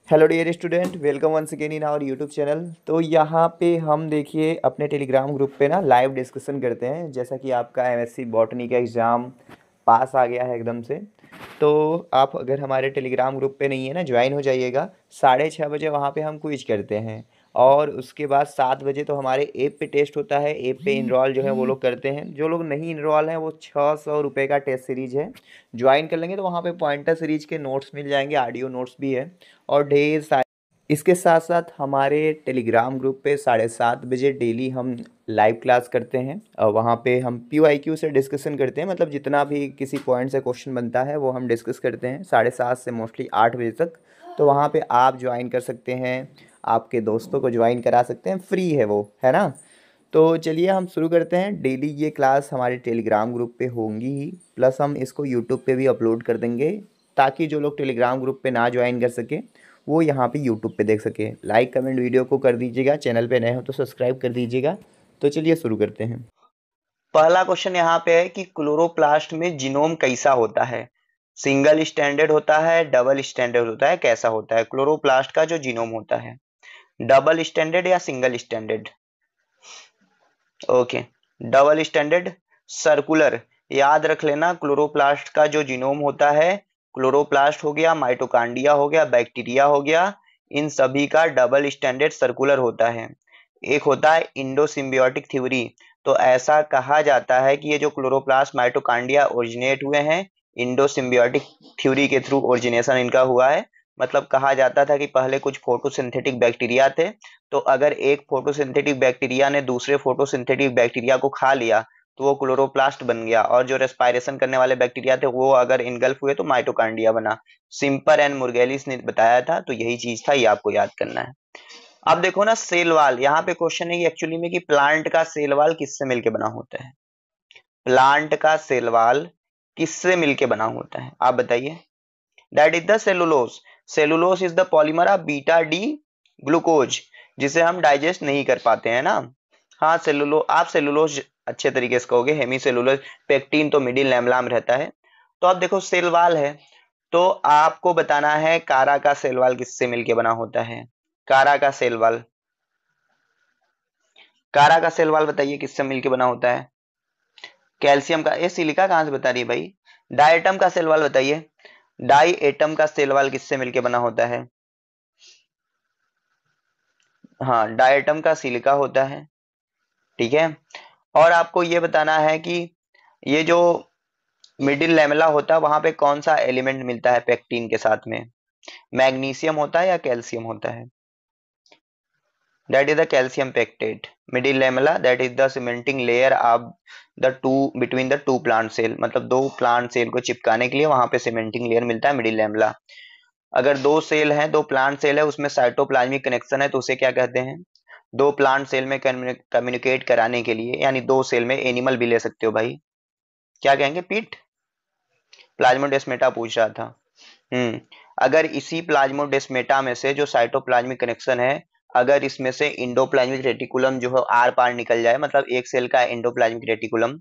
Hello dear student, welcome once again in our YouTube channel. तो यहाँ पे हम देखिए अपने टेलीग्राम ग्रुप पे ना लाइव डिस्कशन करते हैं। जैसा कि आपका एमएससी बॉटनी का एग्ज़ाम पास आ गया है एकदम से, तो आप अगर हमारे टेलीग्राम ग्रुप पे नहीं है ना, ज्वाइन हो जाइएगा। 6:30 बजे वहाँ पे हम क्विज करते हैं और उसके बाद 7 बजे तो हमारे ऐप पे टेस्ट होता है। ऐप पे इनरोल जो है वो लोग करते हैं, जो लोग नहीं इनरोल हैं वो 600 रुपये का टेस्ट सीरीज है, ज्वाइन कर लेंगे तो वहाँ पे पॉइंटर सीरीज के नोट्स मिल जाएंगे, ऑडियो नोट्स भी है और ढेर सारे। इसके साथ साथ हमारे टेलीग्राम ग्रुप पे 7:30 बजे डेली हम लाइव क्लास करते हैं और वहाँ पे हम PYQ से डिस्कशन करते हैं। मतलब जितना भी किसी पॉइंट से क्वेश्चन बनता है वो हम डिस्कस करते हैं 7:30 से मोस्टली 8 बजे तक। तो वहाँ पे आप ज्वाइन कर सकते हैं, आपके दोस्तों को ज्वाइन करा सकते हैं, फ्री है वो, है ना। तो चलिए हम शुरू करते हैं। डेली ये क्लास हमारे टेलीग्राम ग्रुप पे होंगी ही, प्लस हम इसको यूट्यूब पे भी अपलोड कर देंगे ताकि जो लोग टेलीग्राम ग्रुप पे ना ज्वाइन कर सके वो यहाँ पे यूट्यूब पे देख सके। लाइक कमेंट वीडियो को कर दीजिएगा, चैनल पे नए हो तो सब्सक्राइब कर दीजिएगा। तो चलिए शुरू करते हैं। पहला क्वेश्चन यहाँ पे है कि क्लोरोप्लास्ट में जीनोम कैसा होता है। सिंगल स्टैंडर्ड होता है, डबल स्टैंडर्ड होता है, कैसा होता है क्लोरोप्लास्ट का जो जीनोम होता है? डबल स्टैंडर्ड या single standard? Okay, double standard. Circular. याद रख लेना, क्लोरोप्लास्ट का जो जीनोम होता है, क्लोरोप्लास्ट हो गया, माइटोकांड्रिया हो गया, बैक्टीरिया हो गया, इन सभी का डबल स्टैंडर्ड सर्कुलर होता है। एक होता है इंडोसिम्बियोटिक थ्योरी। तो ऐसा कहा जाता है कि ये जो क्लोरोप्लास्ट माइटोकांड्रिया ओरिजिनेट हुए हैं, इंडोसिम्बियोटिक थ्योरी के थ्रू ओरिजिनेशन इनका हुआ है। मतलब कहा जाता था कि पहले कुछ फोटोसिंथेटिक बैक्टीरिया थे, तो अगर एक फोटोसिंथेटिक बैक्टीरिया ने दूसरे फोटोसिंथेटिक बैक्टीरिया को खा लिया तो वो क्लोरोप्लास्ट बन गया, और जो रेस्पायरेशन करने वाले बैक्टीरिया थे वो अगर इनगल्फ हुए तो माइटोकांड्रिया बना। सिंपर एंड मुर्गेलिस ने बताया था, तो यही चीज था, ये आपको याद करना है। अब देखो ना, सेल वाल, यहाँ पे क्वेश्चन है कि एक्चुअली में कि प्लांट का सेल वाल किससे मिलके बना होता है? प्लांट का सेल वाल किससे मिलके बना होता है, आप बताइए। That is the cellulose. Cellulose is the polymer of beta D glucose, जिसे हम डाइजेस्ट नहीं कर पाते हैं ना। हाँ, आप सेलुलोज अच्छे तरीके से कहोगे, हेमी सेलुलोज। पेक्टिन तो मिडिल लैमेला में रहता है। तो अब देखो सेल वाल है, तो आपको बताना है कारा का सेल वाल किससे मिलके बना होता है। कारा का सेल वाल, कारा का सेल वाल बताइए किससे मिलके बना होता है। कैल्शियम का। ये सिलिका कहां से बता रही है भाई? डायटम का सेल वाल बताइए। डाई एटम का सेल वाल किससे मिलके बना होता है? हाँ, डायटम का सिलिका होता है। ठीक है। और आपको ये बताना है कि ये जो मिडिल लैमेला होता है वहां पे कौन सा एलिमेंट मिलता है पेक्टिन के साथ में? मैग्नीशियम होता है या कैल्शियम होता है? That is the calcium pectate. Middle lamella that is the cementing layer of the two between the two plant cell. मतलब दो प्लांट सेल को चिपकाने के लिए वहां पे सीमेंटिंग लेयर मिलता है, मिडिल लैमेला। अगर दो सेल हैं, दो प्लांट सेल है, उसमें साइटोप्लाज्मिक कनेक्शन है, तो उसे क्या कहते हैं? दो प्लांट सेल में कम्युनिकेट कराने के लिए, यानी दो सेल में, एनिमल भी ले सकते हो भाई, क्या कहेंगे? पीट। प्लाज्मोडेस्मेटा पूछ रहा था। हम्म। अगर इसी प्लाज्मोडेस्मेटा में से जो साइटोप्लाज्मिक कनेक्शन है, अगर इसमें से इंडोप्लाज्मिक रेटिकुलम जो है आर पार निकल जाए, मतलब एक सेल का इंडोप्लाज्मिक रेटिकुलम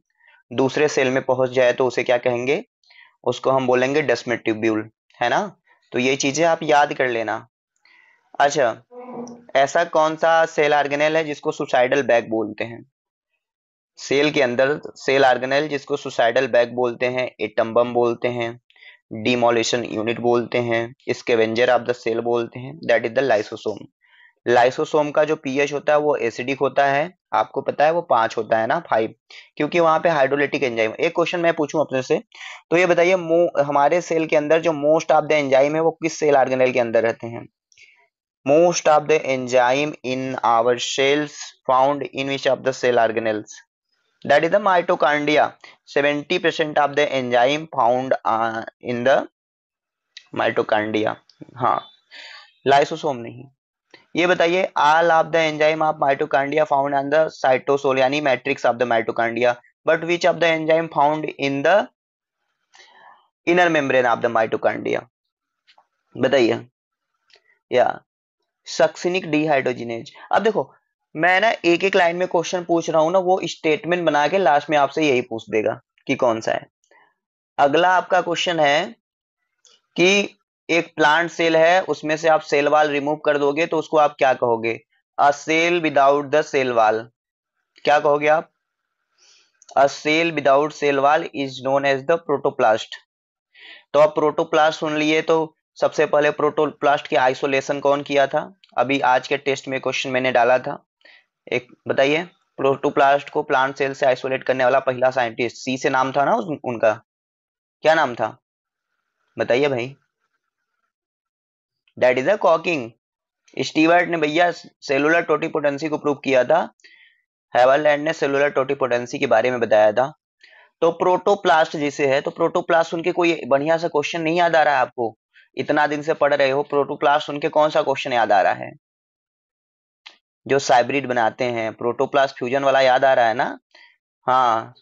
दूसरे सेल में पहुंच जाए, तो उसे क्या कहेंगे? उसको हम बोलेंगे डेस्मेटिब्यूल, है ना। तो ये चीजें आप याद कर लेना। अच्छा, ऐसा कौन सा सेल ऑर्गेनेल है जिसको सुसाइडल बैग बोलते हैं? सेल के अंदर सेल ऑर्गेनेल जिसको सुसाइडल बैग बोलते हैं, एटम बम बोलते हैं, डिमोलिशन यूनिट बोलते हैं, स्कैवेंजर ऑफ द सेल बोलते हैं, that is the lysosome. Lysosome का जो पीएच होता है वो एसिडिक होता है। आपको पता है वो 5 होता है ना, 5, क्योंकि वहां पे हाइड्रोलिटिक एंजाइम। एक क्वेश्चन मैं पूछूं अपने से, तो ये बताइए, हमारे सेल के अंदर जो मोस्ट ऑफ द एंजाइम है वो किस सेल ऑर्गेनेल के अंदर रहते हैं? Most of the enzyme in our cells found in which of the cell organelles? That is the mitochondria. 70% of the enzyme found in the mitochondria. हाँ, lysosome नहीं। ये बताइए, all of the enzyme of mitochondria found on the cytosol यानी matrix of the mitochondria, but which of the enzyme found in the inner membrane of the mitochondria? बताइए। या succinic dehydrogenase. अब देखो, मैं ना एक एक लाइन में क्वेश्चन पूछ रहा हूं ना, वो स्टेटमेंट बना के लास्ट में आपसे यही पूछ देगा कि कौन सा है। अगला आपका क्वेश्चन है कि एक प्लांट सेल है, उसमें से आप सेल वाल रिमूव कर दोगे तो उसको आप क्या कहोगे? A cell without the cell wall. क्या कहोगे आप? A cell without cell wall is known as the protoplast. तो अब प्रोटोप्लास्ट सुन लिए, तो सबसे पहले प्रोटोप्लास्ट की आइसोलेशन कौन किया था? अभी आज के टेस्ट में क्वेश्चन मैंने डाला था, एक बताइए। प्रोटोप्लास्ट को प्लांट सेल से आइसोलेट करने वाला पहला साइंटिस्ट, सी से नाम था ना उनका, क्या नाम था बताइए भाई? That is a caulking. Stewart ने भैया सेलुलर टोटिपोटेंसी को प्रूव किया था। हेवरलैंड ने सेलुलर टोटिपोटेंसी के बारे में बताया था। तो प्रोटोप्लास्ट जिसे है, तो प्रोटोप्लास्ट सुन के कोई बढ़िया सा क्वेश्चन नहीं याद आ रहा है आपको? इतना दिन से पढ़ रहे हो, प्रोटोप्लास्ट सुन के कौन सा क्वेश्चन याद आ रहा है? जो साइब्रिड बनाते हैं, प्रोटोप्लास्ट फ्यूजन वाला याद आ रहा है ना? हाँ,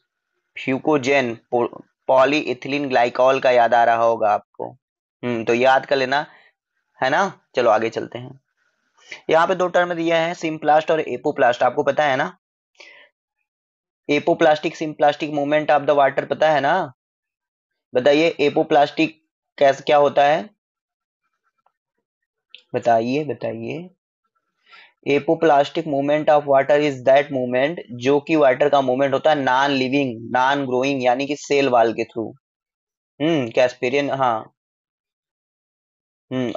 फ्यूकोजेन पॉलीइथिलीन ग्लाइकॉल का याद आ रहा होगा आपको। तो याद कर लेना, है ना? चलो आगे चलते हैं। यहाँ पे दो टर्म दिए हैं, सिम्प्लास्ट और एपोप्लास्ट, आपको पता है ना? Apoplastic symplastic movement of the water पता है ना? बताइए एपोप्लास्टिक कैसे क्या होता है? बताइए बताइए। Apoplastic movement of water is that movement जो कि वाटर का मूवमेंट होता है नॉन लिविंग नॉन ग्रोइंग यानी कि सेल वाल के थ्रू। कैस्पेरियन, हाँ।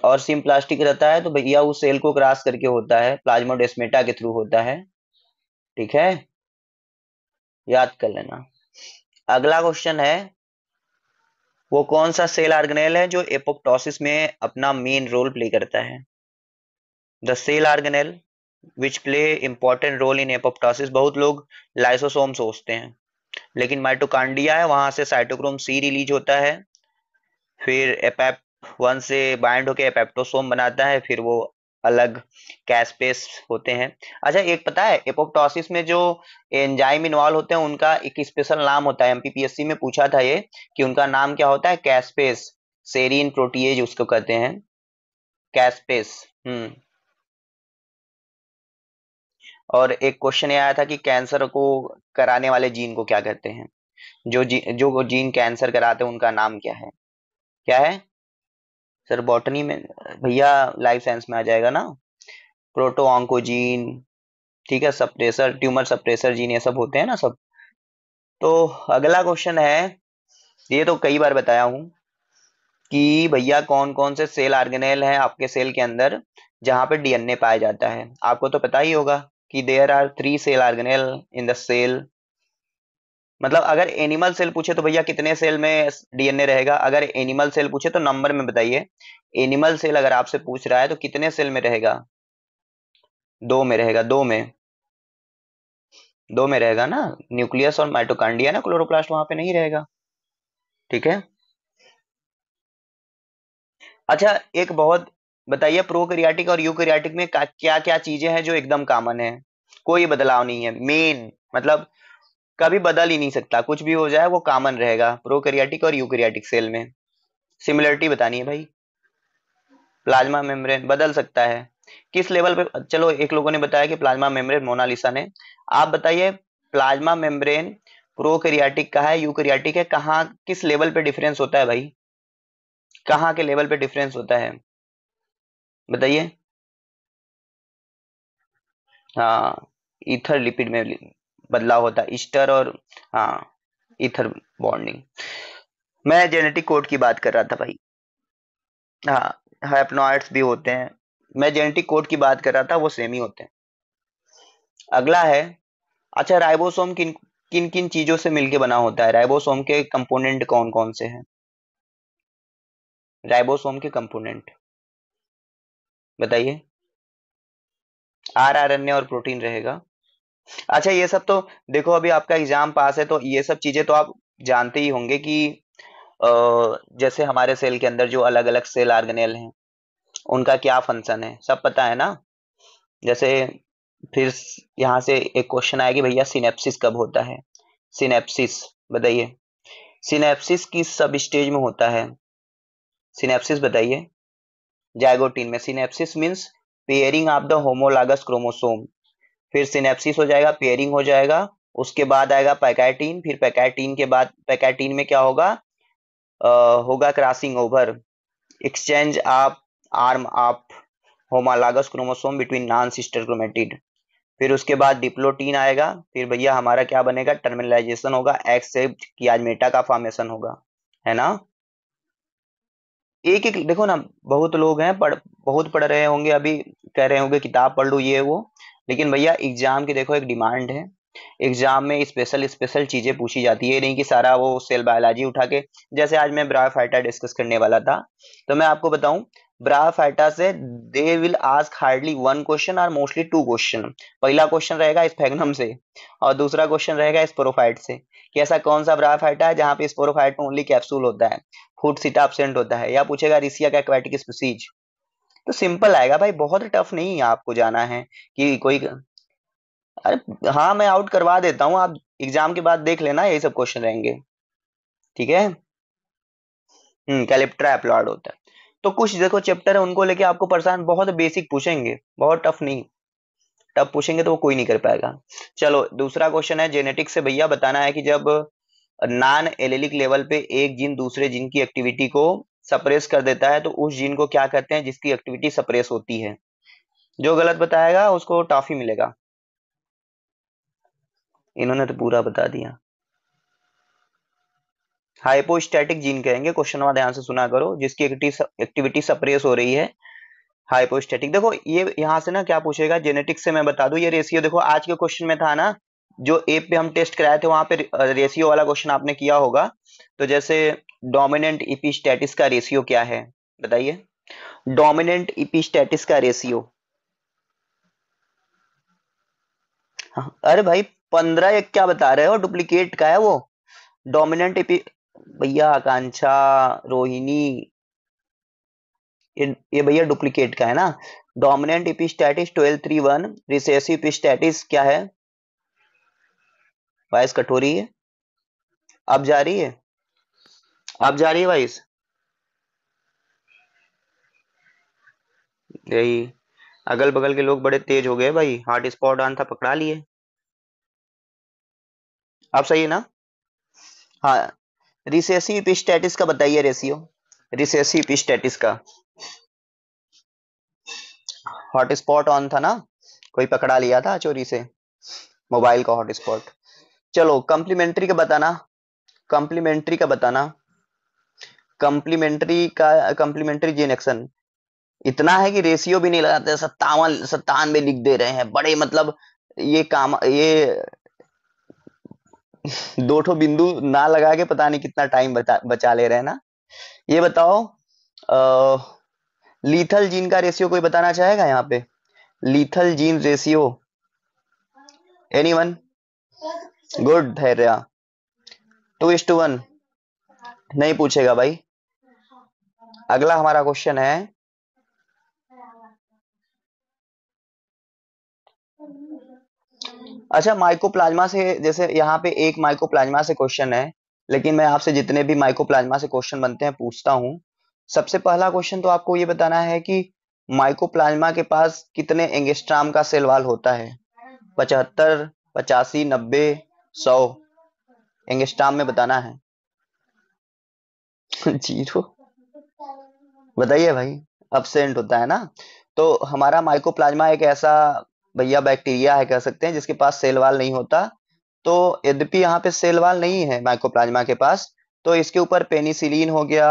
और सिम्प्लास्टिक रहता है तो भैया उस सेल को क्रॉस करके होता है, प्लाज्मोडेस्मेटा के थ्रू होता है। ठीक है, याद कर लेना। अगला क्वेश्चन है, वो कौन सा सेल ऑर्गेनेल है जो एपोप्टोसिस में अपना मेन रोल प्ले करता है? The cell organelle which play important role in apoptosis, बहुत लोग लाइसोसोम सोचते हैं, लेकिन माइटोकांड्रिया है, वहां से साइटोक्रोम सी रिलीज होता है, फिर एपेप वन से बाइंड होके एपेप्टोसोम बनाता है, फिर वो अलग कैस्पेस होते हैं। अच्छा एक पता है, एपोप्टोसिस में जो एंजाइम इन्वॉल्व होते हैं उनका एक स्पेशल नाम होता है, एमपीपीएससी में पूछा था ये कि उनका नाम क्या होता है? कैस्पेस सेरीन प्रोटीएज उसको कहते हैं, कैस्पेस। और एक क्वेश्चन ये आया था कि कैंसर को कराने वाले जीन को क्या कहते हैं? जो जीन कैंसर कराते हैं उनका नाम क्या है? क्या है सर? बॉटनी में भैया, लाइफ साइंस में आ जाएगा ना, प्रोटो ऑन्कोजीन। ठीक है, सप्रेसर ट्यूमर सप्रेसर जीन ये सब होते हैं ना सब। तो अगला क्वेश्चन है, ये तो कई बार बताया हूं कि भैया कौन कौन से सेल ऑर्गेनेल हैं आपके सेल के अंदर जहां पे डीएनए पाया जाता है? आपको तो पता ही होगा कि there are 3 cell organelle in the cell. मतलब अगर एनिमल सेल पूछे तो भैया कितने सेल में डीएनए रहेगा? अगर एनिमल सेल पूछे तो नंबर में बताइए। एनिमल सेल अगर आपसे पूछ रहा है तो कितने सेल में रहेगा? 2 में रहेगा, 2 में रहेगा ना, न्यूक्लियस और माइटोकांड्रिया ना, क्लोरोप्लास्ट वहां पे नहीं रहेगा। ठीक है। अच्छा एक बहुत बताइए, प्रोकैरियोटिक और यूकैरियोटिक में क्या क्या चीजें हैं जो एकदम कॉमन है, कोई बदलाव नहीं है, मेन मतलब कभी बदल ही नहीं सकता, कुछ भी हो जाए वो कॉमन रहेगा प्रोकैरियोटिक और यूकैरियोटिक सेल में? सिमिलरिटी बतानी है भाई। प्लाज्मा मेम्ब्रेन बदल सकता है किस लेवल पे? चलो एक लोगों ने बताया कि प्लाज्मा मेम्ब्रेन, मोनालिसा ने। आप बताइए प्लाज्मा मेम्ब्रेन प्रोकैरियोटिक का है यूकैरियोटिक है, कहाँ किस लेवल पे डिफरेंस होता है भाई? कहाँ के लेवल पे डिफरेंस होता है बताइए? हाँ, ईथर लिपिड में बदलाव होता है, ईस्टर और हाँ ईथर बॉन्डिंग। मैं जेनेटिक कोड की बात कर रहा था भाई। हाँ, हैप्लॉइड्स भी होते हैं, मैं जेनेटिक कोड की बात कर रहा था, वो सेम ही होते हैं। अगला है, अच्छा राइबोसोम किन किन किन चीजों से मिलके बना होता है? राइबोसोम के कंपोनेंट कौन कौन से हैं? राइबोसोम के कंपोनेंट बताइए। आरएनए और प्रोटीन रहेगा। अच्छा ये सब तो देखो, अभी आपका एग्जाम पास है तो ये सब चीजें तो आप जानते ही होंगे कि अ, जैसे हमारे सेल के अंदर जो अलग अलग सेल ऑर्गेनेल हैं उनका क्या फंक्शन है, सब पता है ना? जैसे फिर यहाँ से एक क्वेश्चन आएगी भैया, सिनेप्सिस कब होता है? सिनेप्सिस बताइए, सिनेप्सिस किस सब स्टेज में होता है? सिनेप्सिस बताइए। जाइगोटीन में। Synapses means pairing of the homologous chromosome, फिर सिनेप्सिस हो जाएगा, पेयरिंग हो जाएगा, उसके बाद आएगा पैकाइटीन, फिर पैकाइटीन के बाद पैकाइटीन में क्या होगा? होगा crossing over, exchange of arm of homologous chromosome between non sister chromatid. फिर उसके बाद डिप्लोटीन आएगा, फिर भैया हमारा क्या बनेगा, टर्मिनलाइजेशन होगा, एक्सेप्ट कियाजमेटा का फॉर्मेशन होगा, है ना। एक एक देखो ना, बहुत लोग हैं बहुत पढ़ रहे होंगे अभी, कह रहे होंगे किताब पढ़ लो ये वो, लेकिन भैया एग्जाम की देखो एक डिमांड है, एग्जाम में स्पेशल स्पेशल चीजें पूछी जाती है, नहीं कि सारा वो सेल बायोलॉजी उठा के, जैसे आज मैं ब्रायोफाइटा डिस्कस करने वाला था, तो मैं आपको बताऊं ब्रायोफाइटा से they will ask hardly one question और मोस्टली टू क्वेश्चन। पहला क्वेश्चन रहेगा स्फेगनम से और दूसरा क्वेश्चन रहेगा स्पोरोफाइट से, कि ऐसा कौन सा ब्रायोफाइटा है जहां पे स्पोरोफाइट में ओनली कैप्सूल होता है, फूड सीटा एब्सेंट होता है, या पूछेगा रिसिया का एक्वाटिक स्पीसीज। तो सिंपल आएगा भाई, बहुत टफ नहीं है आपको जाना है कि कोई, अरे हाँ मैं आउट करवा देता हूँ, आप एग्जाम के बाद देख लेना, यही सब क्वेश्चन रहेंगे, ठीक है। कैलिप्ट्रा एप्लॉयड होता है। तो कुछ देखो चैप्टर है उनको लेके आपको परेशान, बहुत बेसिक पूछेंगे, बहुत टफ नहीं, टफ पूछेंगे तो वो कोई नहीं कर पाएगा। चलो दूसरा क्वेश्चन है जेनेटिक्स से, भैया बताना है कि जब नॉन एलेलिक लेवल पे एक जीन दूसरे जीन की एक्टिविटी को सप्रेस कर देता है तो उस जीन को क्या कहते हैं जिसकी एक्टिविटी सप्रेस होती है। जो गलत बताएगा उसको टॉफी मिलेगा। इन्होंने तो पूरा बता दिया। हाइपोस्टैटिक जीन कहेंगे, क्वेश्चन में ध्यान से सुना करो, जिसकी एक्टिविटी सप्रेस हो रही है, हाइपोस्टैटिक। देखो ये यहाँ से ना क्या पूछेगा जेनेटिक्स से, मैं बता दूं ये रेशियो देखो आज के क्वेश्चन में था ना, जो ए पे हम टेस्ट कराए थे वहां पे रेशियो वाला क्वेश्चन आपने किया होगा। तो जैसे डोमिनेंट इपिस्टेटिस का रेशियो क्या है बताइए, डोमिनेंट इपिस्टेटिस का रेशियो। हाँ, अरे भाई 15 एक क्या बता रहे हो, डुप्लीकेट का है वो। डोमिनेंट इपी, भैया आकांक्षा, रोहिणी, ये भैया डुप्लीकेट का है ना। डोमिनेंट इपिस्टेटिस 1231, रिसेसिव इपिस्टेटिस क्या है, वॉइस कट हो रही है, अब जा रही है, अब जा रही है वॉइस, यही अगल बगल के लोग बड़े तेज हो गए भाई, हॉट स्पॉट ऑन था पकड़ा लिए। अब सही है ना। हाँ, रिसेसिव इपिस्टेटिस का बताइए रेशियो, रिसेसिव इपिस्टेटिस का। हॉट स्पॉट ऑन था ना, कोई पकड़ा लिया था चोरी से मोबाइल का हॉट स्पॉट। चलो कम्प्लीमेंट्री का बताना, कम्प्लीमेंट्री का बताना, कम्प्लीमेंट्री का, कम्प्लीमेंट्री जीन एक्शन इतना है कि रेशियो भी नहीं लगाते, 57 97 लिख दे रहे हैं बड़े, मतलब ये काम, ये दो ठो बिंदु ना लगा के पता नहीं कितना टाइम बचा ले रहे हैं ना। ये बताओ लीथल जीन का रेशियो कोई बताना चाहेगा यहाँ पे, lethal gene ratio, anyone. Good धैर्य, 2:1 नहीं पूछेगा भाई। अगला हमारा क्वेश्चन है, अच्छा माइकोप्लाज्मा से, जैसे यहाँ पे एक माइकोप्लाज्मा से क्वेश्चन है, लेकिन मैं आपसे जितने भी माइकोप्लाज्मा से क्वेश्चन बनते हैं पूछता हूँ। सबसे पहला क्वेश्चन तो आपको ये बताना है कि माइकोप्लाज्मा के पास कितने एंगस्ट्राम का सेल वॉल होता है, 75, 85, 90, 100, एंगस्ट्राम में बताना है। जीरो, बताइए भाई, एब्सेंट होता है ना। तो हमारा माइकोप्लाज्मा एक ऐसा भैया बैक्टीरिया है कह सकते हैं जिसके पास सेल वॉल नहीं होता। तो यद्यपि यहाँ पे सेल वॉल नहीं है माइकोप्लाज्मा के पास, तो इसके ऊपर पेनिसिलिन हो गया,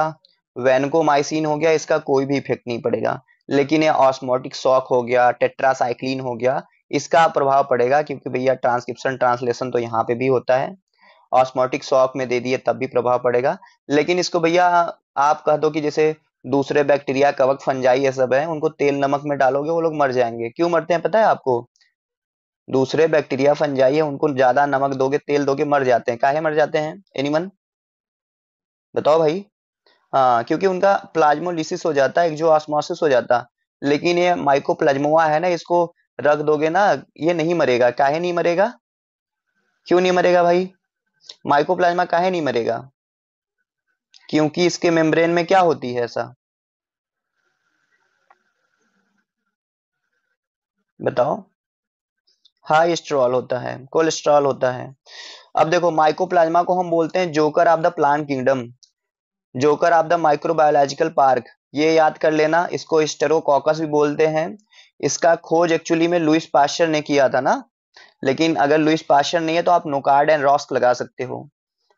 वैनकोमाइसिन हो गया, इसका कोई भी इफेक्ट नहीं पड़ेगा। लेकिन ये ऑस्मोटिक शॉक हो गया, टेट्रासाइक्लिन हो गया, इसका प्रभाव पड़ेगा, क्योंकि भैया ट्रांसक्रिप्शन ट्रांसलेशन तो यहाँ पे भी होता है, ऑस्मोटिक शॉक में दे दिए तब भी प्रभाव पड़ेगा। लेकिन इसको भैया आप कह दो कि जैसे दूसरे बैक्टीरिया कवक फंजाई ये सब है, उनको तेल नमक में डालोगे वो लोग मर जाएंगे। क्यों मरते हैं पता है आपको, दूसरे बैक्टीरिया फंजाई है उनको ज्यादा नमक दोगे तेल दोगे मर जाते हैं, काहे मर जाते हैं, एनीवन बताओ भाई। हाँ, क्योंकि उनका प्लाज्मोलिसिस हो जाता है, एक्सोऑस्मोसिस हो जाता। लेकिन ये माइकोप्लाज्मा है ना, इसको रख दोगे ना, ये नहीं मरेगा, काहे नहीं मरेगा, क्यों नहीं मरेगा भाई, माइकोप्लाज्मा काहे नहीं मरेगा, क्योंकि इसके मेम्ब्रेन में क्या होती है ऐसा, बताओ। हाई स्ट्रॉल होता है, कोलेस्ट्रॉल होता है। अब देखो माइकोप्लाज्मा को हम बोलते हैं joker of the plant kingdom, joker of the microbiological park, ये याद कर लेना, इसको स्टेरोकोकस भी बोलते हैं। इसका खोज एक्चुअली में लुईस पास्चर ने किया था ना, लेकिन अगर लुईस पास्चर नहीं है तो आप नोकार्ड एंड रॉस्क लगा सकते हो।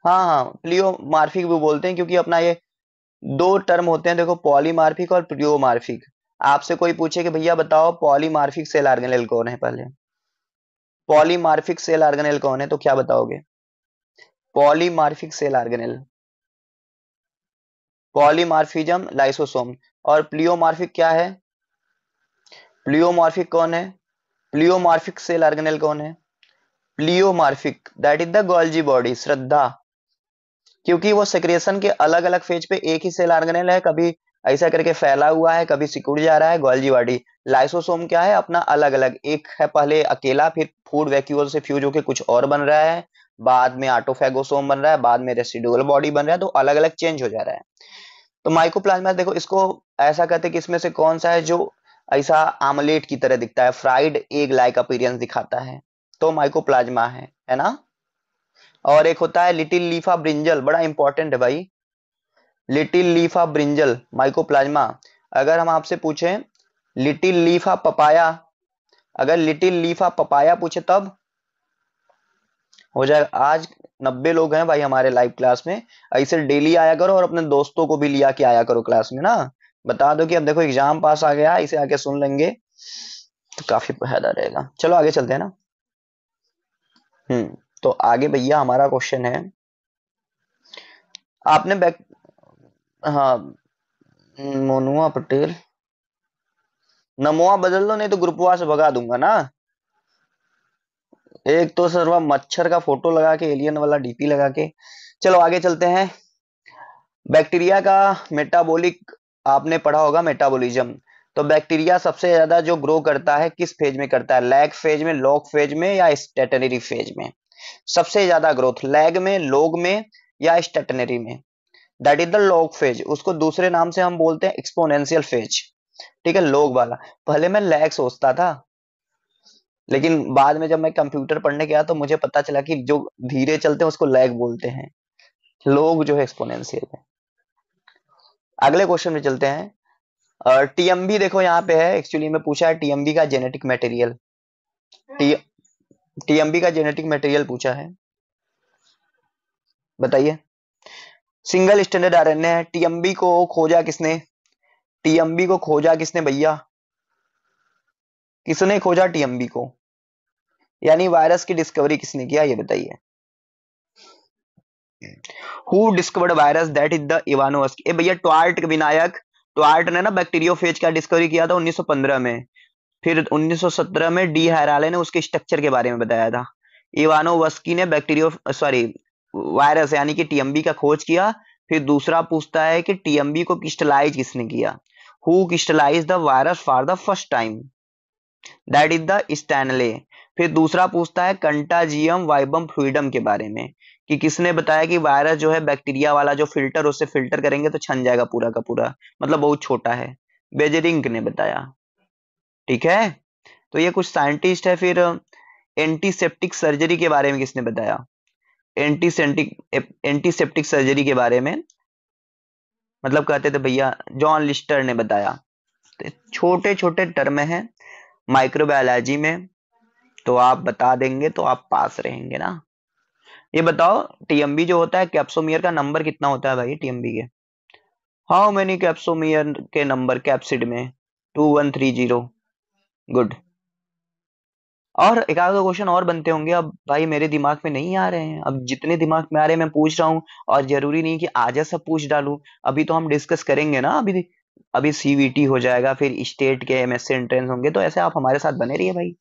हाँ हाँ, प्लियोमार्फिक भी बोलते हैं, क्योंकि अपना ये दो टर्म होते हैं, देखो, पॉलीमार्फिक और प्लियोमार्फिक। आपसे कोई पूछे कि भैया बताओ पॉलीमार्फिक सेल ऑर्गेनेल कौन है, पहले पॉलीमार्फिक सेल ऑर्गेनेल कौन है, तो क्या बताओगे? Polymorphic cell organelle, polymorphism lysosome. और प्लियोमार्फिक क्या है? प्लियोमार्फिक कौन है? प्लियोमार्फिक सेल ऑर्गेनेल कौन है? Pleomorphic that is the Golgi body, Shraddha. क्योंकि वो सेक्रेशन के अलग अलग फेज पे एक ही सेल ऑर्गेनेल है, कभी ऐसा करके फैला हुआ है, कभी सिकुड़ जा रहा है, गोल्जी बॉडी। लाइसोसोम क्या है? अपना अलग अलग, एक है पहले अकेला, फिर फूड वैक्यूल से फ्यूज होकर कुछ और बन रहा है, बाद में ऑटोफैगोसोम बन रहा है, बाद में रेसिडुअल बॉडी बन रहा है, तो अलग अलग चेंज हो जा रहा है। तो माइकोप्लाज्मा देखो, इसको ऐसा कहते हैं कि इसमें से कौन सा है जो ऐसा आमलेट की तरह दिखता है, फ्राइड एग लाइक अपीयरेंस दिखाता है, तो माइकोप्लाज्मा है ना। और एक होता है लिटिल लीफा ब्रिंजल, बड़ा इंपॉर्टेंट है भाई, लिटिल लीफा ब्रिंजल माइकोप्लाज्मा। अगर हम आपसे पूछें लिटिल लीफा पपाया, अगर लिटिल लीफा पपाया पूछे तब हो जाएगा। आज 90 लोग हैं भाई हमारे लाइव क्लास में, ऐसे डेली आया करो और अपने दोस्तों को भी लिया के आया करो क्लास में ना। बता दो कि अब देखो एग्जाम पास आ गया, इसे आके सुन लेंगे तो काफी फायदा रहेगा। चलो आगे चलते हैं ना। तो आगे भैया हमारा क्वेश्चन है, आपने बैक, हाँ, मोनुआ पटेल, नमोआ बदल दो, नहीं तो ग्रुपवा से भगा दूंगा ना। एक तो सर्वा मच्छर का फोटो लगा के, एलियन वाला डीपी लगा के। चलो आगे चलते हैं। बैक्टीरिया का मेटाबॉलिक, आपने पढ़ा होगा मेटाबॉलिज्म। तो बैक्टीरिया सबसे ज्यादा जो ग्रो करता है किस फेज में करता है? लैग फेज में, लॉग फेज में, या स्टेटनरी फेज में? सबसे ज्यादा ग्रोथ लैग में, लॉग में, या स्टेटनरी में? That is the log phase, उसको दूसरे नाम से हम बोलते हैं एक्सपोनेंशियल फेज। ठीक है, लॉग वाला। पहले मैं लैग सोचता था, लेकिन बाद में जब मैं कंप्यूटर पढ़ने गया तो मुझे पता चला कि जो धीरे चलते हैं उसको लैग बोलते हैं, लोग जो है एक्सपोनेंशियल है। अगले क्वेश्चन में चलते हैं। टीएमबी देखो यहाँ पे है, एक्चुअली में पूछा है टीएमबी का जेनेटिक मटेरियल। टी टीएमबी का जेनेटिक मटेरियल पूछा है, बताइए। सिंगल स्टैंडर्ड आरएनए है। टीएमबी को खोजा किसने? टीएमबी को खोजा किसने भैया? किसने खोजा टीएमबी को? यानी वायरस की डिस्कवरी किसने किया, ये बताइए। Who discovered virus, that is the Ivanovsky. ए भैया ट्वार्ट विनायक, ट्वार्ट ने ना बैक्टीरियोफेज का डिस्कवरी किया था 1915 में। फिर 1917 में डी हैराले ने उसके स्ट्रक्चर के बारे में बताया था। इवानोव्स्की ने बैक्टीरियो सॉरी वायरस यानी कि टीएमबी का खोज किया। फिर दूसरा पूछता है कि टीएमबी को क्रिस्टलाइज किसने किया? Who crystallize the virus for the first time? That is the Stanley. फिर दूसरा पूछता है कंटाजियम वाइबम फ्लूइडम के बारे में, कि किसने बताया कि वायरस जो है बैक्टीरिया वाला जो फिल्टर, उससे फिल्टर करेंगे तो छन जाएगा पूरा का पूरा, मतलब बहुत छोटा है। बेजरिंग ने बताया। ठीक है, तो ये कुछ साइंटिस्ट है। फिर एंटीसेप्टिक सर्जरी के बारे में किसने बताया? एंटीसेप्टिक सर्जरी के बारे में मतलब कहते थे भैया जॉन लिस्टर ने बताया। तो छोटे छोटे टर्म है माइक्रोबायोलॉजी में, तो आप बता देंगे तो आप पास रहेंगे ना। ये बताओ टीएमबी जो होता है, कैप्सोमियर का नंबर कितना होता है भाई टीएमबी के? हाउ मेनी कैप्सोमियर के नंबर कैप्सिड में? 2130। गुड। और एक आध क्वेश्चन और बनते होंगे, अब भाई मेरे दिमाग में नहीं आ रहे हैं, अब जितने दिमाग में आ रहे हैं मैं पूछ रहा हूँ। और जरूरी नहीं कि आज सब पूछ डालूं, अभी तो हम डिस्कस करेंगे ना। अभी अभी सीवीटी हो जाएगा, फिर स्टेट के एमएससी एंट्रेंस होंगे, तो ऐसे आप हमारे साथ बने रहिए भाई।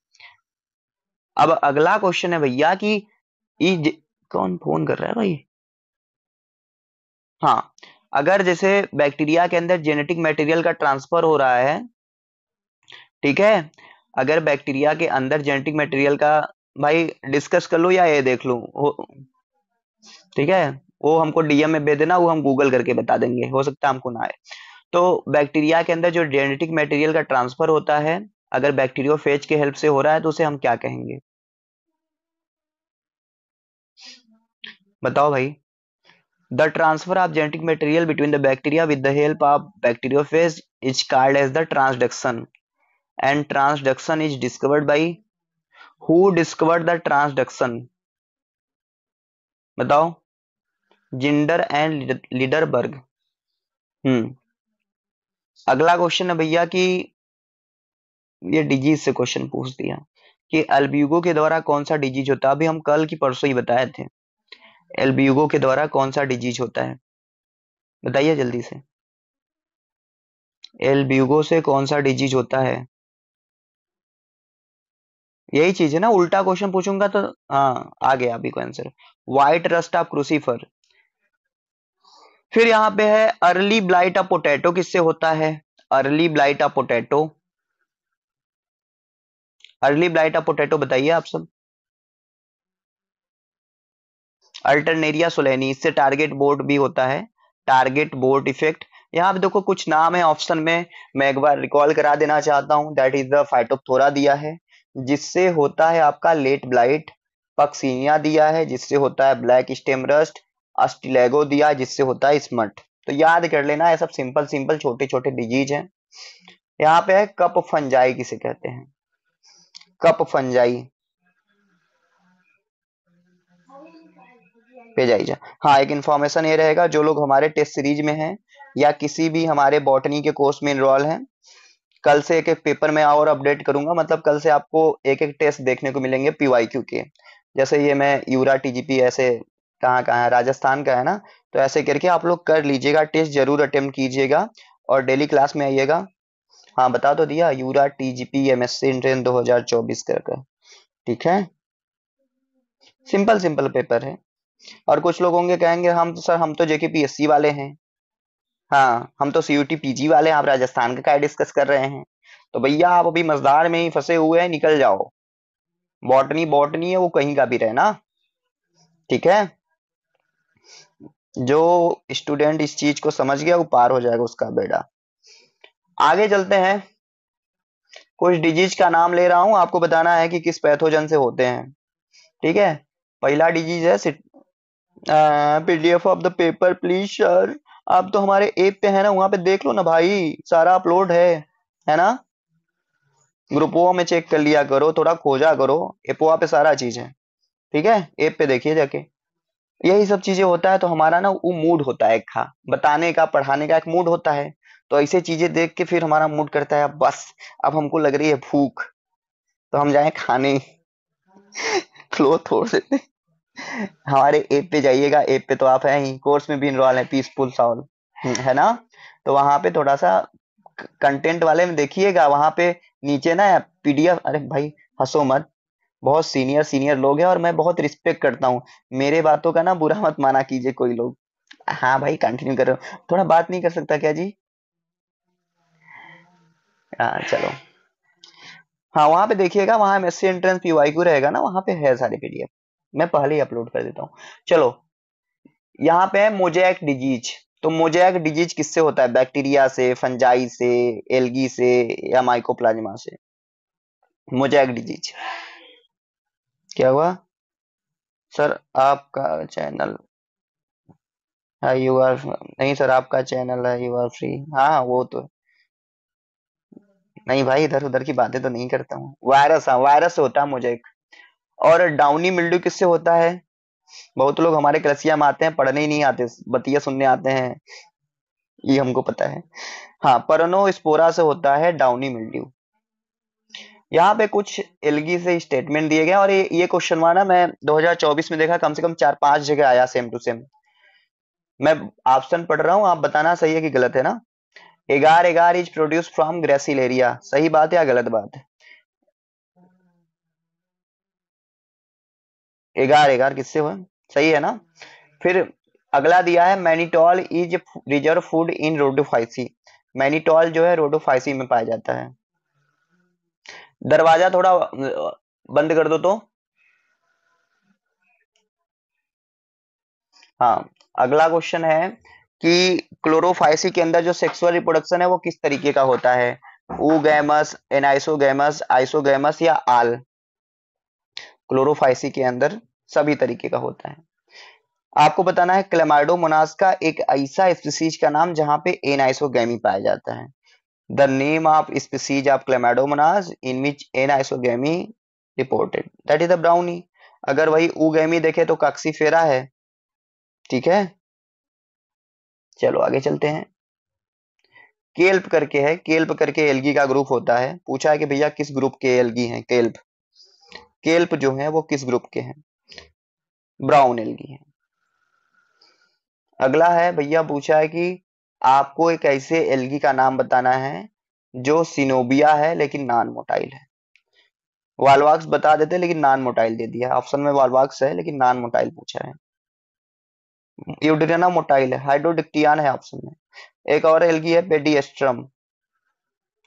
अब अगला क्वेश्चन है भैया कि कौन फोन कर रहा है भाई? हाँ, अगर जैसे बैक्टीरिया के अंदर जेनेटिक मटेरियल का ट्रांसफर हो रहा है, ठीक है, अगर बैक्टीरिया के अंदर जेनेटिक मटेरियल का, भाई डिस्कस कर लो या ये देख लो ठीक है, वो हमको डीएम में भेज देना, वो हम गूगल करके बता देंगे, हो सकता है हमको ना आए। तो बैक्टीरिया के अंदर जो जेनेटिक मटेरियल का ट्रांसफर होता है, अगर बैक्टीरियोफेज के हेल्प से हो रहा है तो उसे हम क्या कहेंगे? बताओ भाई। The transfer of genetic material between the bacteria with the help of bacteriophage is called as the transduction. And transduction is discovered by who discovered the transduction? बताओ। Zinder and Lederberg. हम्म। अगला क्वेश्चन है भैया कि ये disease से question पूछ दिया कि अल्ब्यूगो के द्वारा कौन सा डिजीज होता है। अभी हम कल की परसों ही बताए थे। अल्ब्यूगो के द्वारा कौन सा डिजीज होता है, बताइए जल्दी से। अल्ब्यूगो से कौन सा डिजीज होता है? यही चीज है ना, उल्टा क्वेश्चन पूछूंगा तो हाँ आ गया अभी को answer. White rust of crucifer. फिर यहाँ पे है अर्ली ब्लाइट ऑफ पोटैटो, किससे होता है? Early blight of potato, early blight of potato बताइए आप सब। अल्टरनेरिया सोलेनी, इससे टारगेट बोर्ड भी होता है, टारगेट बोर्ड इफेक्ट। यहाँ पे देखो कुछ नाम है ऑप्शन में, मैं एक बार रिकॉल करा देना चाहता हूँ। दैट इज द फाइटोप्थोरा दिया है जिससे होता है आपका लेट ब्लाइट। पक्सीनिया दिया है जिससे होता है ब्लैक स्टेम रस्ट। अस्टिलेगो दिया है जिससे होता है स्मट। तो याद कर लेना, ये सब सिंपल सिंपल छोटे छोटे डिजीज हैं। यहाँ पे है कप फंजाई, किसे कहते हैं? कप फंजाई पे जाइए। हाँ, एक इन्फॉर्मेशन ये रहेगा, जो लोग हमारे टेस्ट सीरीज में हैं या किसी भी हमारे बॉटनी के कोर्स में इनरोल हैं, कल से एक एक पेपर में और अपडेट करूंगा। मतलब कल से आपको एक एक टेस्ट देखने को मिलेंगे पीवाईक्यू के। जैसे ये मैं यूरा टीजीपी ऐसे कहाँ कहाँ है, राजस्थान का है ना, तो ऐसे करके आप लोग कर लीजिएगा, टेस्ट जरूर अटेम्प्ट कीजिएगा और डेली क्लास में आइएगा। हाँ बता तो दिया, यूरा टीजीपी एमएससी इंट्रेंस 2024 का। ठीक है, सिंपल सिंपल पेपर है। और कुछ लोग होंगे कहेंगे हम तो सर, हम तो जेकेपीएससी वाले हैं, हाँ हम तो सीयूटी पीजी वाले हैं, आप राजस्थान का क्या डिस्कस कर रहे हैं? तो भैया आप अभी मजदार में ही फंसे हुए हैं, निकल जाओ। बॉटनी बॉटनी है, वो कहीं का भी रहे ना। ठीक है, जो स्टूडेंट इस चीज को समझ गया वो पार हो जाएगा उसका बेड़ा। आगे चलते हैं। कुछ डिजीज का नाम ले रहा हूं, आपको बताना है कि किस पैथोजन से होते हैं। ठीक है, पहला डिजीज है PDF of the paper please sir. आप तो हमारे ऐप पे है ना, वहां पे देख लो ना भाई, सारा अपलोड है ना। ग्रुपों में चेक कर लिया करो, थोड़ा खोजा करो, एपोआ पे सारा चीज है। ठीक है, ऐप पे देखिए जाके। यही सब चीजें होता है, तो हमारा ना वो मूड होता है, खा बताने का पढ़ाने का एक मूड होता है। तो ऐसे चीजें देख के फिर हमारा मूड करता है बस अब हमको लग रही है भूख, तो हम जाए खाने। फ्लो छोड़ देते। हमारे ऐप पे जाइएगा, ऐप पे तो आप हैं ही, कोर्स में भी इनरोल है, पीसफुल साउल है ना। तो वहां पे थोड़ा सा कंटेंट वाले में देखिएगा, वहां पे नीचे ना पीडीएफ। अरे भाई हंसो मत, बहुत सीनियर सीनियर लोग हैं और मैं बहुत रिस्पेक्ट करता हूँ, मेरे बातों का ना बुरा मत माना कीजिए कोई लोग। हाँ भाई कंटिन्यू करो, थोड़ा बात नहीं कर सकता क्या जी? हाँ चलो। हाँ वहां पे देखिएगा, वहां एमएससी एंट्रेंस पीवाईक्यू रहेगा ना, वहां पे है सारे पीडीएफ, मैं पहले ही अपलोड कर देता हूँ। चलो, यहाँ पे है मोजैक डिजीज। तो मोजैक डिजीज किससे होता है? बैक्टीरिया से, फंजाई से, एल्गी से, या माइकोप्लाज्मा से? मोजैक डिजीज क्या हुआ? सर आपका चैनल है, यू आर नहीं सर, आपका चैनल है, यू आर फ्री। हाँ हाँ, वो तो नहीं भाई, इधर उधर की बातें तो नहीं करता हूँ। वायरस, हाँ वायरस से होता है मोजैक। और डाउनी मिल्ड्यू किससे होता है? बहुत लोग हमारे कलसिया में आते हैं, पढ़ने ही नहीं आते, बतिया सुनने आते हैं, ये हमको पता है। हाँ, परनोस्पोरा से होता है डाउनी मिल्ड्यू। यहाँ पे कुछ एल्गी से स्टेटमेंट दिए गए, और ये क्वेश्चन ना मैं 2024 में देखा, कम से कम 4-5 जगह आया सेम टू सेम। मैं ऑप्शन पढ़ रहा हूँ, आप बताना सही है कि गलत है ना। एगार एगार इज प्रोड्यूस फ्रॉम ग्रेसिलेरिया, सही बात है या गलत बात है? एगार एगार किससे हुआ? सही है ना। फिर अगला दिया है mannitol is reserve food in Rhodophyceae. Mannitol जो है रोडोफाइसी में पाया जाता है। दरवाजा थोड़ा बंद कर दो तो। हाँ, अगला क्वेश्चन है कि क्लोरोफाइसी के अंदर जो सेक्सुअल रिप्रोडक्शन है वो किस तरीके का होता है? ऊगैमस, एनाइसोगैमस, आइसोगैमस या आल? क्लोरोफाइसी के अंदर सभी तरीके का होता है। आपको बताना है क्लेमाइडोमोनास का एक ऐसा स्पीसीज का नाम जहां पे एनाइसोगैमी पाया जाता है। The name of species of Chlamydomonas in which anisogamy reported, that is the brownie. अगर वही उगैमी देखे तो कॉक्सीफेरा है। ठीक है, चलो आगे चलते हैं। केल्प करके है, केल्प करके एल्गी का ग्रुप होता है। पूछा है कि भैया किस ग्रुप के एल्गी हैं केल्प। केल्प जो है वो किस ग्रुप के हैं? ब्राउन एल्गी हैं। अगला है भैया, पूछा है कि आपको एक ऐसे एल्गी का नाम बताना है जो सिनोबिया है लेकिन नॉन मोटाइल है। वालवाक्स बता देते लेकिन नॉन मोटाइल दे दिया। ऑप्शन में वालवाक्स है लेकिन नॉन मोटाइल पूछा है। यूड्रिना मोटाइल है, हाइड्रोडिक्टियान है ऑप्शन में। एक और एल्गी है पेडिएस्ट्रम।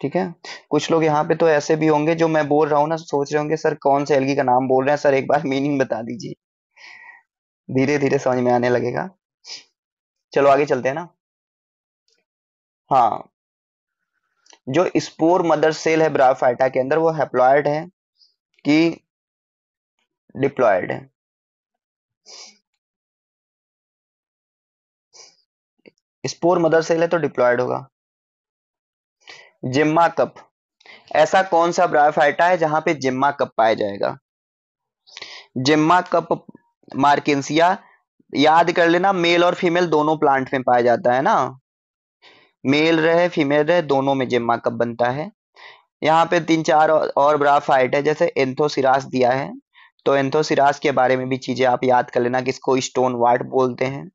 ठीक है, कुछ लोग यहाँ पे तो ऐसे भी होंगे जो मैं बोल रहा हूँ ना सोच रहे होंगे सर कौन से एल्गी का नाम बोल रहे हैं सर, एक बार मीनिंग बता दीजिए। धीरे धीरे समझ में आने लगेगा। चलो आगे चलते हैं ना। हाँ, जो स्पोर मदर सेल है ब्रायोफाइटा के अंदर वो हैप्लॉइड है कि डिप्लॉयड है? स्पोर मदर सेल है तो डिप्लॉयड होगा। जिम्मा कप, ऐसा कौन सा ब्रायोफाइटा है जहां पे जिम्मा कप पाया जाएगा? जिम्मा कप मार्केंसिया, याद कर लेना मेल और फीमेल दोनों प्लांट में पाया जाता है ना। मेल रहे फीमेल रहे दोनों में जिम्मा कप बनता है। यहाँ पे तीन चार और ब्रायोफाइट है, जैसे एंथोसिरास दिया है तो एंथोसिरास के बारे में भी चीजें आप याद कर लेना कि इसको स्टोन वार्ट बोलते हैं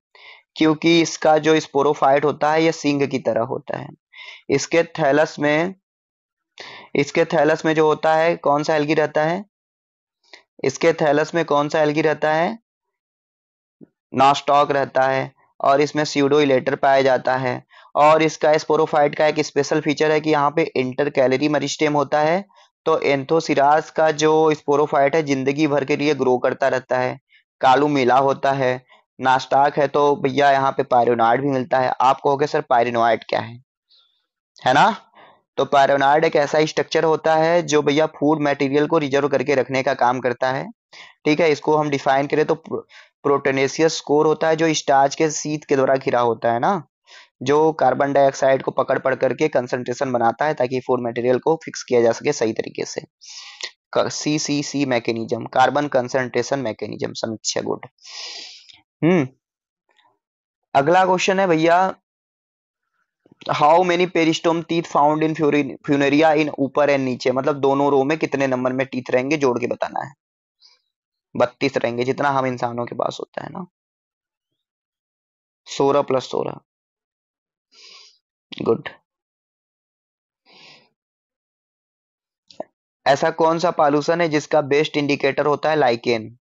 क्योंकि इसका जो स्पोरोफाइट होता है ये सिंग की तरह होता है। इसके थैलस में इसके थैलस में जो होता है कौन सा एल्गी रहता है? इसके थैलस में कौन सा एल्गी रहता है? नॉस्टॉक रहता है और इसमें स्यूडो इलेटर पाया जाता है। और इसका स्पोरोफाइट का एक स्पेशल फीचर है कि यहाँ पे इंटर कैलरी मेरिस्टेम होता है। तो एंथोसिरास का जो स्पोरोफाइट है जिंदगी भर के लिए ग्रो करता रहता है। कालू मिला होता है। नास्टाक है तो भैया यहाँ पे पायरोनॉइड भी मिलता है। आप कहोगे सर पायरोनॉइड क्या है ना? तो पायरोनॉइड एक ऐसा स्ट्रक्चर होता है जो भैया फूड मटेरियल को रिजर्व करके रखने का काम करता है। ठीक है, इसको हम डिफाइन करें तो प्रोटेनेशियस कोर होता है जो स्टार्च के शीट के द्वारा घिरा होता है ना, जो कार्बन डाइऑक्साइड को पकड़ पड़ करके कंसंट्रेशन बनाता है ताकि फूड मटेरियल को फिक्स किया जा सके सही तरीके से। C mechanism, carbon concentration mechanism, समीक्षा गुड। हम्म अगला क्वेश्चन है भैया, how many peristome teeth found in funaria in ऊपर एंड नीचे, मतलब दोनों रो में कितने नंबर में टीथ रहेंगे जोड़ के बताना है। 32 रहेंगे जितना हम इंसानों के पास होता है ना। 16 + 16, गुड। ऐसा कौन सा पॉल्यूशन है जिसका बेस्ट इंडिकेटर होता है lichen?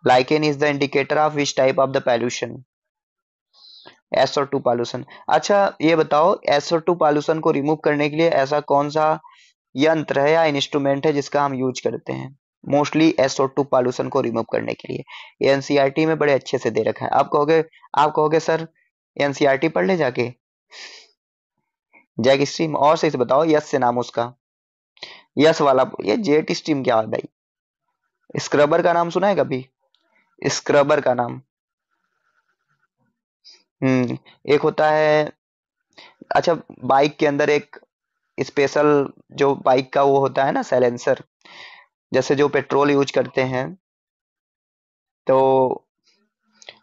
Lichen is the indicator of which type of the pollution? SO2 pollution. अच्छा ये बताओ SO2 पॉल्यूशन को रिमूव करने के लिए ऐसा कौन सा यंत्र है या इंस्ट्रूमेंट है जिसका हम यूज करते हैं मोस्टली SO2 पॉल्यूशन को रिमूव करने के लिए? ये एनसीईआरटी में बड़े अच्छे से दे रखा है। आप कहोगे सर एनसीईआरटी पढ़ ले जाके। जैक स्ट्रीम, और सही से बताओ यस से नाम उसका। यस वाला ये जेट स्ट्रीम क्या है भाई? स्क्रबर का नाम सुना है कभी? स्क्रबर का नाम। एक होता है, अच्छा बाइक के अंदर एक स्पेशल जो बाइक का वो होता है ना साइलेंसर, जैसे जो पेट्रोल यूज करते हैं तो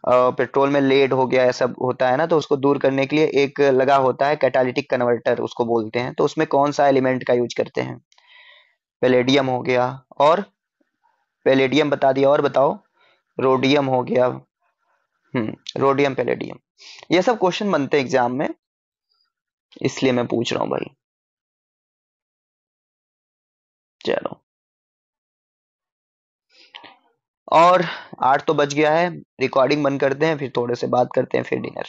पेट्रोल में लेड हो गया ऐसा होता है ना, तो उसको दूर करने के लिए एक लगा होता है कैटालिटिक कन्वर्टर उसको बोलते हैं। तो उसमें कौन सा एलिमेंट का यूज करते हैं? पैलेडियम हो गया, और पैलेडियम बता दिया, और बताओ। रोडियम हो गया। रोडियम पैलेडियम, ये सब क्वेश्चन बनते हैं एग्जाम में, इसलिए मैं पूछ रहा हूँ भाई। चलो, और 8 तो बज गया है, रिकॉर्डिंग बंद करते हैं फिर थोड़े से बात करते हैं फिर डिनर।